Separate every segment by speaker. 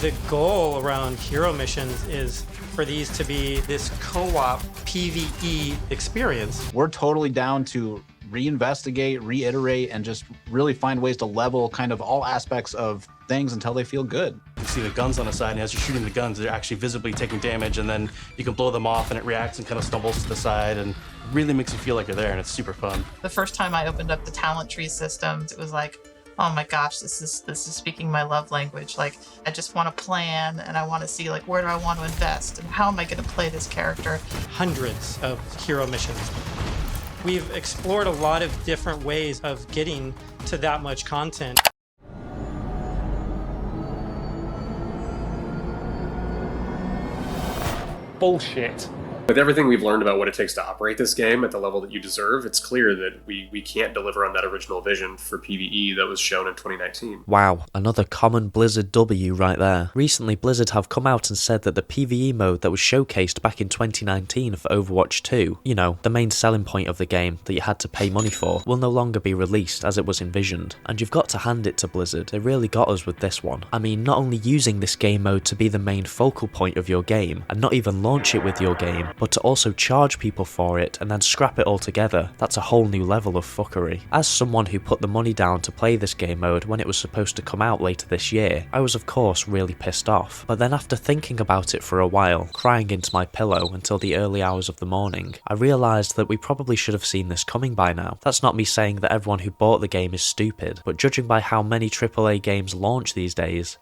Speaker 1: The goal around hero missions is for these to be this co-op PvE experience.
Speaker 2: We're totally down to reinvestigate, reiterate, and just really find ways to level kind of all aspects of things until they feel good.
Speaker 3: You see the guns on the side, and as you're shooting the guns, they're actually visibly taking damage, and then you can blow them off and it reacts and kind of stumbles to the side, and really makes you feel like you're there, and it's super fun.
Speaker 4: The first time I opened up the talent tree systems, it was like, oh my gosh, this is speaking my love language. Like, I just want to plan, and I want to see, like, where do I want to invest, and how am I going to play this character?
Speaker 1: Hundreds of hero missions. We've explored a lot of different ways of getting to that much content.
Speaker 5: Bullshit. With everything we've learned about what it takes to operate this game at the level that you deserve, it's clear that we can't deliver on that original vision for PvE that was shown in 2019.
Speaker 6: Wow, another common Blizzard W right there. Recently, Blizzard have come out and said that the PvE mode that was showcased back in 2019 for Overwatch 2, you know, the main selling point of the game that you had to pay money for, will no longer be released as it was envisioned. And you've got to hand it to Blizzard, they really got us with this one. I mean, not only using this game mode to be the main focal point of your game, and not even launch it with your game, but to also charge people for it and then scrap it altogether. That's a whole new level of fuckery. As someone who put the money down to play this game mode when it was supposed to come out later this year, I was of course really pissed off. But then after thinking about it for a while, crying into my pillow until the early hours of the morning, I realised that we probably should have seen this coming by now. That's not me saying that everyone who bought the game is stupid, but judging by how many AAA games launch these days,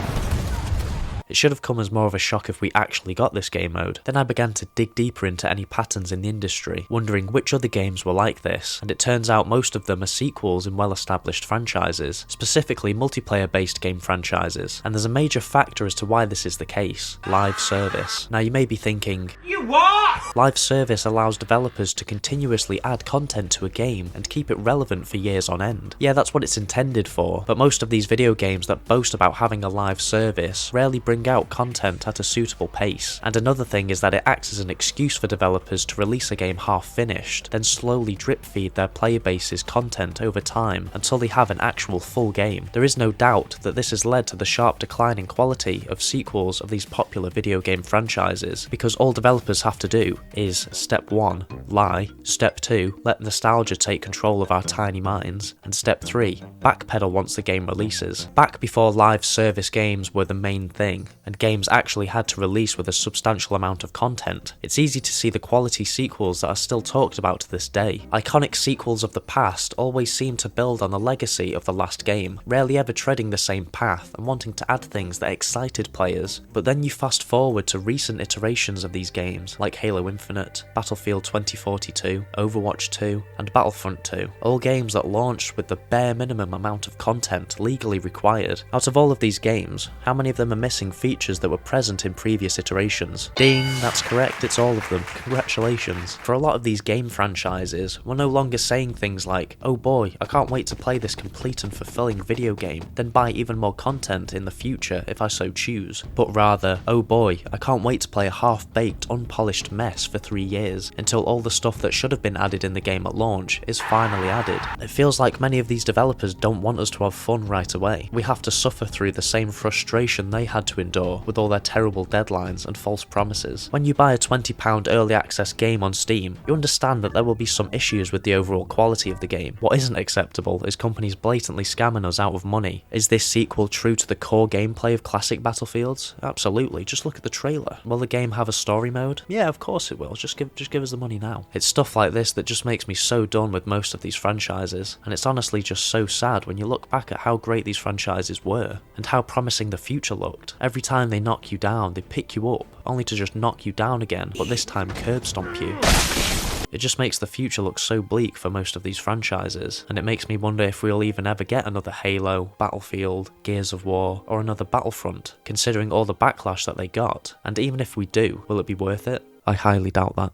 Speaker 6: it should have come as more of a shock if we actually got this game mode. Then I began to dig deeper into any patterns in the industry, wondering which other games were like this, and it turns out most of them are sequels in well-established franchises, specifically multiplayer-based game franchises. And there's a major factor as to why this is the case: live service. Now you may be thinking, you what? Live service allows developers to continuously add content to a game and keep it relevant for years on end. Yeah, that's what it's intended for, but most of these video games that boast about having a live service rarely bring out content at a suitable pace. And another thing is that it acts as an excuse for developers to release a game half finished, then slowly drip feed their player base's content over time until they have an actual full game. There is no doubt that this has led to the sharp decline in quality of sequels of these popular video game franchises, because all developers have to do is step 1, lie, step 2, let nostalgia take control of our tiny minds, and step 3, backpedal once the game releases. Back before live service games were the main thing, and games actually had to release with a substantial amount of content, it's easy to see the quality sequels that are still talked about to this day. Iconic sequels of the past always seem to build on the legacy of the last game, rarely ever treading the same path and wanting to add things that excited players. But then you fast forward to recent iterations of these games, like Halo Infinite, Battlefield 2042, Overwatch 2, and Battlefront 2, all games that launched with the bare minimum amount of content legally required. Out of all of these games, how many of them are missing features that were present in previous iterations? Ding, that's correct, it's all of them. Congratulations. For a lot of these game franchises, we're no longer saying things like, oh boy, I can't wait to play this complete and fulfilling video game, then buy even more content in the future if I so choose, but rather, oh boy, I can't wait to play a half-baked, unpolished mess for 3 years until all the stuff that should have been added in the game at launch is finally added. It feels like many of these developers don't want us to have fun right away. We have to suffer through the same frustration they had to endure with all their terrible deadlines and false promises. When you buy a £20 early access game on Steam, you understand that there will be some issues with the overall quality of the game. What isn't acceptable is companies blatantly scamming us out of money. Is this sequel true to the core gameplay of classic Battlefields? Absolutely, just look at the trailer. Will the game have a story mode? Yeah, of course it will, just give us the money now. It's stuff like this that just makes me so done with most of these franchises, and it's honestly just so sad when you look back at how great these franchises were, and how promising the future looked. Every time they knock you down, they pick you up, only to just knock you down again, but this time curb stomp you. It just makes the future look so bleak for most of these franchises, and it makes me wonder if we'll even ever get another Halo, Battlefield, Gears of War, or another Battlefront, considering all the backlash that they got. And even if we do, will it be worth it? I highly doubt that.